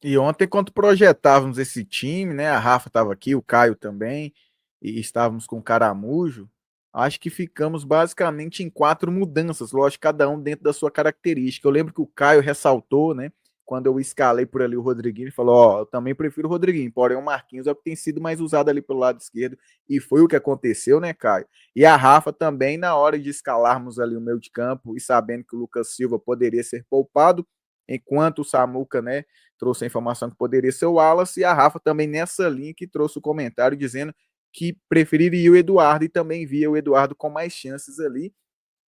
E ontem, quando projetávamos esse time, né? A Rafa estava aqui, o Caio também, e estávamos com o Caramujo. Acho que ficamos basicamente em quatro mudanças, lógico, cada um dentro da sua característica. Eu lembro que o Caio ressaltou, né? Quando eu escalei por ali o Rodriguinho, ele falou: Ó, eu também prefiro o Rodriguinho, porém o Marquinhos é o que tem sido mais usado ali pelo lado esquerdo, e foi o que aconteceu, né, Caio? E a Rafa também, na hora de escalarmos ali o meio de campo e sabendo que o Lucas Silva poderia ser poupado, enquanto o Samuca, né, trouxe a informação que poderia ser o Wallace, e a Rafa também nessa linha que trouxe o comentário dizendo que preferiria o Eduardo e também via o Eduardo com mais chances ali.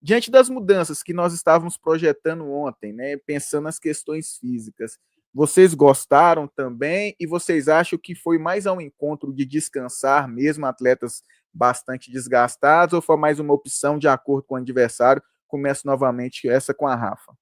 Diante das mudanças que nós estávamos projetando ontem, né, pensando nas questões físicas, vocês gostaram também e vocês acham que foi mais ao encontro de descansar mesmo atletas bastante desgastados ou foi mais uma opção de acordo com o adversário? Começo novamente essa com a Rafa.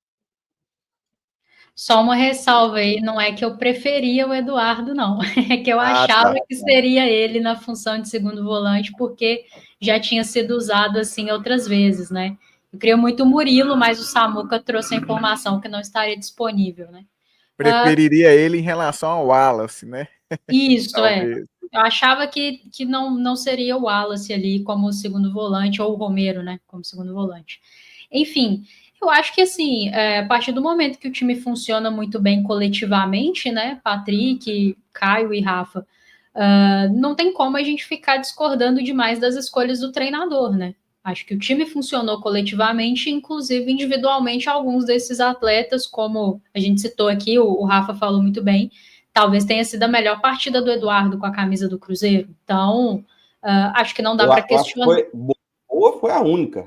Só uma ressalva aí, não é que eu preferia o Eduardo, não. É que eu Ah, achava tá. que seria ele na função de segundo volante, porque já tinha sido usado assim outras vezes, né? Eu queria muito o Murilo, mas o Samuca trouxe a informação que não estaria disponível, né? Preferiria ele em relação ao Wallace, né? Isso, é. Talvez. Eu achava que não seria o Wallace ali como segundo volante, ou o Romero, né, como segundo volante. Enfim, eu acho que assim, a partir do momento que o time funciona muito bem coletivamente, né, Patrick, Caio e Rafa, não tem como a gente ficar discordando demais das escolhas do treinador, né? Acho que o time funcionou coletivamente, inclusive individualmente, alguns desses atletas, como a gente citou aqui, o Rafa falou muito bem, talvez tenha sido a melhor partida do Eduardo com a camisa do Cruzeiro. Então, acho que não dá para Eu acho que questionar. foi boa, foi a única.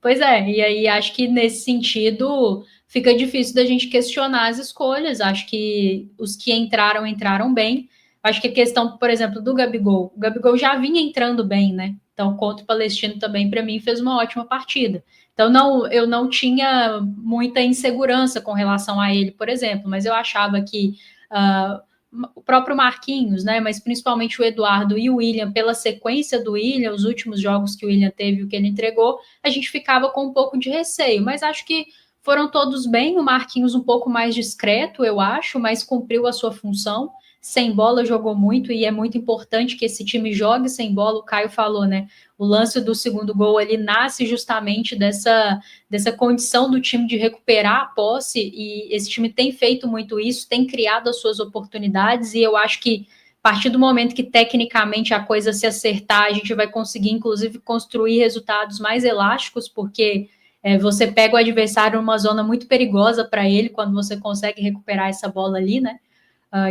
Pois é, e aí acho que nesse sentido fica difícil da gente questionar as escolhas. Acho que os que entraram, entraram bem. Acho que a questão, por exemplo, do Gabigol. O Gabigol já vinha entrando bem, né? Então, contra o Palestino também, para mim, fez uma ótima partida. Então, eu não tinha muita insegurança com relação a ele, por exemplo, mas eu achava que o próprio Marquinhos, né? Mas principalmente o Eduardo e o William, pela sequência do William, os últimos jogos que o William teve, o que ele entregou, a gente ficava com um pouco de receio. Mas acho que foram todos bem. O Marquinhos um pouco mais discreto, eu acho, mas cumpriu a sua função. Sem bola jogou muito e é muito importante que esse time jogue sem bola. O Caio falou, né? O lance do segundo gol ele nasce justamente dessa condição do time de recuperar a posse, e esse time tem feito muito isso, tem criado as suas oportunidades, e eu acho que a partir do momento que tecnicamente a coisa se acertar, a gente vai conseguir, inclusive, construir resultados mais elásticos, porque você pega o adversário numa zona muito perigosa para ele, quando você consegue recuperar essa bola ali, né?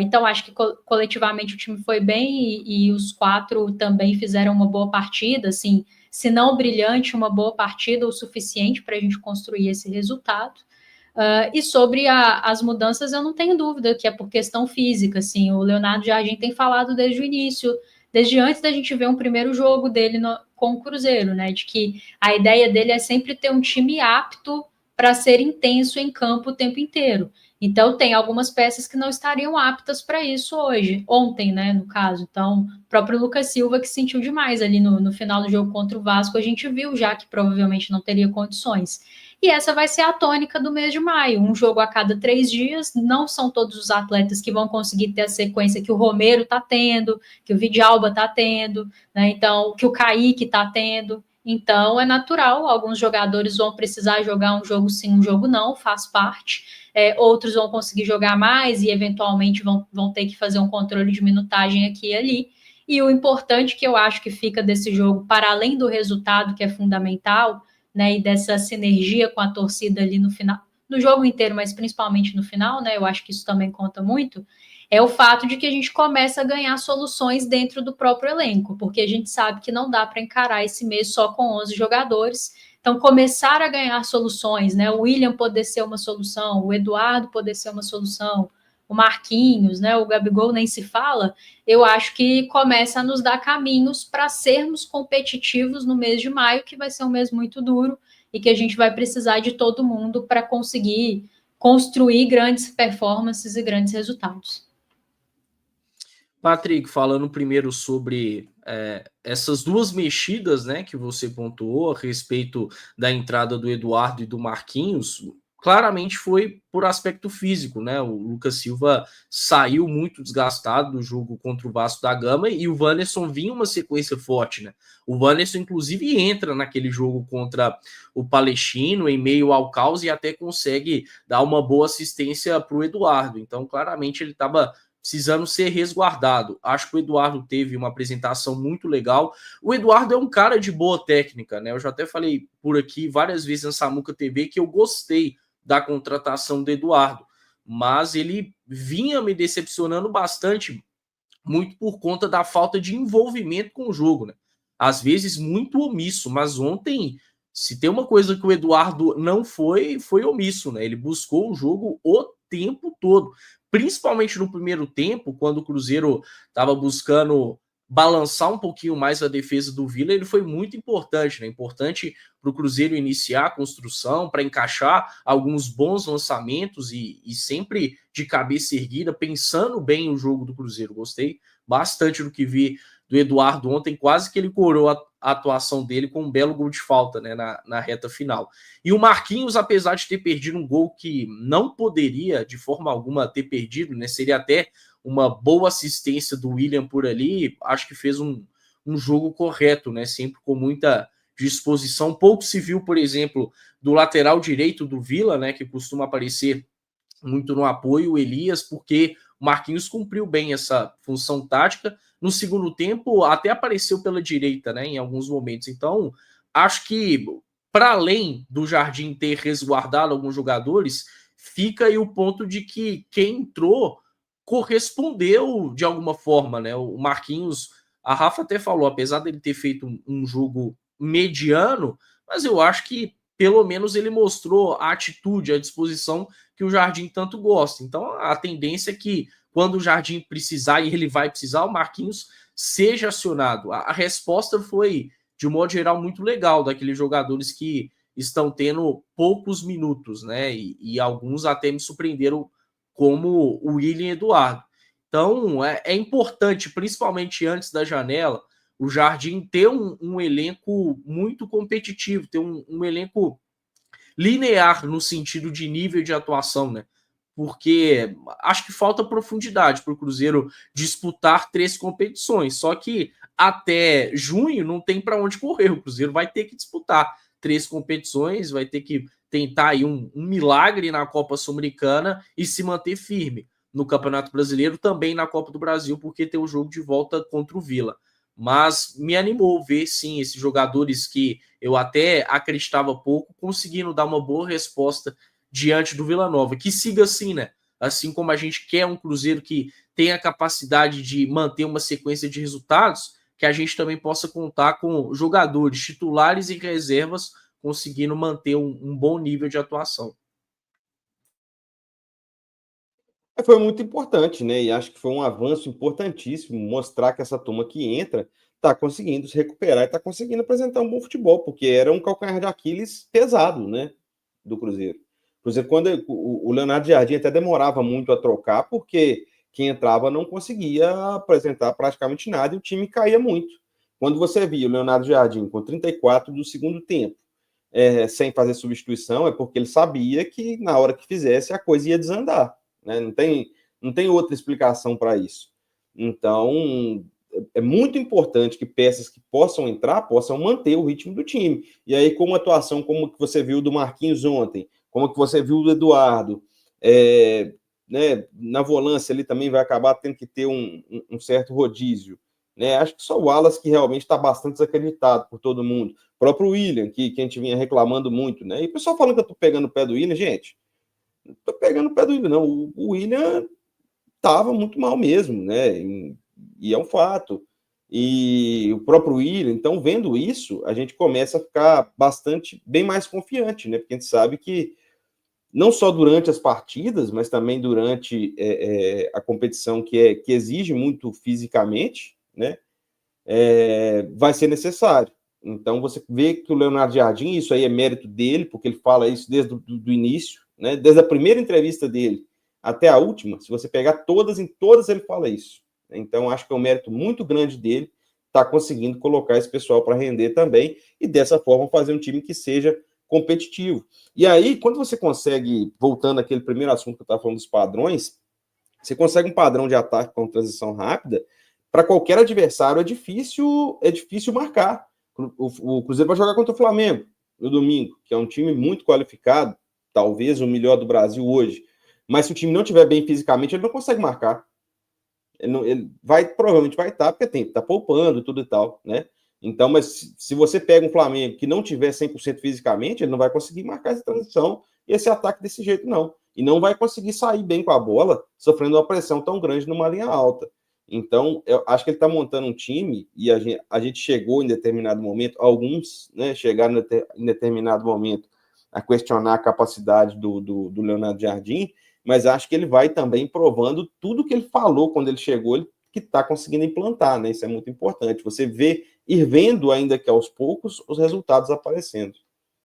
Então, acho que coletivamente o time foi bem e os quatro também fizeram uma boa partida, assim, se não brilhante, uma boa partida o suficiente para a gente construir esse resultado. E sobre as mudanças, eu não tenho dúvida que é por questão física, assim, o Leonardo Jardim tem falado desde o início, desde antes da gente ver um primeiro jogo dele com o Cruzeiro, né, de que a ideia dele é sempre ter um time apto para ser intenso em campo o tempo inteiro. Então, tem algumas peças que não estariam aptas para isso hoje, ontem, né, no caso. Então, o próprio Lucas Silva, que sentiu demais ali no final do jogo contra o Vasco, a gente viu já que provavelmente não teria condições. E essa vai ser a tônica do mês de maio, um jogo a cada 3 dias. Não são todos os atletas que vão conseguir ter a sequência que o Romero está tendo, que o Vidalba está tendo, né? Então, que o Kaique está tendo. Então, é natural, alguns jogadores vão precisar jogar um jogo sim, um jogo não, faz parte. Outros vão conseguir jogar mais e, eventualmente, vão ter que fazer um controle de minutagem aqui e ali. E o importante que eu acho que fica desse jogo, para além do resultado, que é fundamental, né, e dessa sinergia com a torcida ali no final, no jogo inteiro, mas principalmente no final, né, eu acho que isso também conta muito, é o fato de que a gente começa a ganhar soluções dentro do próprio elenco, porque a gente sabe que não dá para encarar esse mês só com 11 jogadores. Então, começar a ganhar soluções, né? O William poder ser uma solução, o Eduardo poder ser uma solução, o Marquinhos, né? O Gabigol nem se fala. Eu acho que começa a nos dar caminhos para sermos competitivos no mês de maio, que vai ser um mês muito duro e que a gente vai precisar de todo mundo para conseguir construir grandes performances e grandes resultados. Patrick, falando primeiro sobre essas duas mexidas, né, que você pontuou a respeito da entrada do Eduardo e do Marquinhos, claramente foi por aspecto físico, né? O Lucas Silva saiu muito desgastado do jogo contra o Vasco da Gama e o Wanderson vinha uma sequência forte, né? O Wanderson, inclusive, entra naquele jogo contra o Palestino em meio ao caos e até consegue dar uma boa assistência para o Eduardo. Então, claramente, ele estava precisando ser resguardado. Acho que o Eduardo teve uma apresentação muito legal. O Eduardo é um cara de boa técnica, né? Eu já até falei por aqui várias vezes na Samuca TV que eu gostei da contratação do Eduardo, mas ele vinha me decepcionando bastante, muito por conta da falta de envolvimento com o jogo, né? Às vezes muito omisso, mas ontem, se tem uma coisa que o Eduardo não foi omisso, né? Ele buscou o jogo o tempo todo, principalmente no primeiro tempo, quando o Cruzeiro estava buscando balançar um pouquinho mais a defesa do Vila, ele foi muito importante, né? Importante para o Cruzeiro iniciar a construção, para encaixar alguns bons lançamentos e sempre de cabeça erguida, pensando bem o jogo do Cruzeiro. Gostei bastante do que vi do Eduardo ontem, quase que ele coroou a atuação dele com um belo gol de falta, né, na reta final. E o Marquinhos, apesar de ter perdido um gol que não poderia de forma alguma ter perdido, né, seria até uma boa assistência do William por ali, acho que fez um jogo correto, né, sempre com muita disposição. Pouco se viu, por exemplo, do lateral direito do Vila, né, que costuma aparecer muito no apoio, o Elias, porque o Marquinhos cumpriu bem essa função tática. No segundo tempo, até apareceu pela direita, né, em alguns momentos. Então, acho que, para além do Jardim ter resguardado alguns jogadores, fica aí o ponto de que quem entrou correspondeu de alguma forma, né? O Marquinhos, a Rafa até falou, apesar dele ter feito um jogo mediano, mas eu acho que pelo menos ele mostrou a atitude, a disposição que o Jardim tanto gosta. Então a tendência é que quando o Jardim precisar, e ele vai precisar, o Marquinhos seja acionado. A resposta foi, de um modo geral, muito legal daqueles jogadores que estão tendo poucos minutos, né? E alguns até me surpreenderam, como o William Eduardo. Então é importante, principalmente antes da janela, o Jardim ter um elenco muito competitivo, ter um elenco linear no sentido de nível de atuação, né? Porque acho que falta profundidade para o Cruzeiro disputar 3 competições. Só que até junho não tem para onde correr. O Cruzeiro vai ter que disputar 3 competições, vai ter que tentar aí um milagre na Copa Sul-Americana e se manter firme no Campeonato Brasileiro, também na Copa do Brasil, porque tem o jogo de volta contra o Vila. Mas me animou ver, sim, esses jogadores que eu até acreditava pouco, conseguindo dar uma boa resposta diante do Vila Nova. Que siga assim, né? Assim como a gente quer um Cruzeiro que tenha a capacidade de manter uma sequência de resultados, que a gente também possa contar com jogadores titulares e reservas conseguindo manter um bom nível de atuação. Foi muito importante, né? E acho que foi um avanço importantíssimo mostrar que essa turma que entra está conseguindo se recuperar e está conseguindo apresentar um bom futebol, porque era um calcanhar de Aquiles pesado, né? Do Cruzeiro. Por exemplo, quando o Leonardo Jardim até demorava muito a trocar, porque quem entrava não conseguia apresentar praticamente nada e o time caía muito. Quando você via o Leonardo Jardim com 34 do segundo tempo, sem fazer substituição, é porque ele sabia que na hora que fizesse a coisa ia desandar. Né? Não tem outra explicação para isso. Então, é muito importante que peças que possam entrar possam manter o ritmo do time. E aí, com uma atuação como que você viu do Marquinhos ontem, como que você viu do Eduardo, né, na volância ele também vai acabar tendo que ter um certo rodízio. Né? Acho que só o Wallace que realmente está bastante desacreditado por todo mundo. O próprio William, que a gente vinha reclamando muito. Né? E o pessoal falando que eu estou pegando o pé do William, gente, não estou pegando o pé do William, não. O William estava muito mal mesmo, né? E é um fato. E o próprio William, então, vendo isso, a gente começa a ficar bem mais confiante, né? Porque a gente sabe que não só durante as partidas, mas também durante a competição que exige muito fisicamente, né? Vai ser necessário. Então, você vê que o Leonardo Jardim, isso aí é mérito dele, porque ele fala isso desde o início, né? Desde a primeira entrevista dele até a última, se você pegar em todas ele fala isso. Então, acho que é um mérito muito grande dele estar conseguindo colocar esse pessoal para render também e, dessa forma, fazer um time que seja competitivo. E aí, quando você consegue, voltando àquele primeiro assunto que eu estava falando dos padrões, você consegue um padrão de ataque com transição rápida, para qualquer adversário é difícil marcar. O Cruzeiro vai jogar contra o Flamengo no domingo, que é um time muito qualificado, talvez o melhor do Brasil hoje. Mas se o time não estiver bem fisicamente, ele não consegue marcar. Ele provavelmente vai estar, porque tem que estar poupando tudo e tal, né? Então, mas se você pega um Flamengo que não tiver 100% fisicamente, ele não vai conseguir marcar essa transição e esse ataque desse jeito, não. E não vai conseguir sair bem com a bola, sofrendo uma pressão tão grande numa linha alta. Então, eu acho que ele está montando um time, e a gente chegou em determinado momento, alguns, né, chegaram em determinado momento a questionar a capacidade do Leonardo Jardim, mas acho que ele vai também provando tudo que ele falou quando ele chegou, que está conseguindo implantar, né? Isso é muito importante. Você ir vendo, ainda que aos poucos, os resultados aparecendo.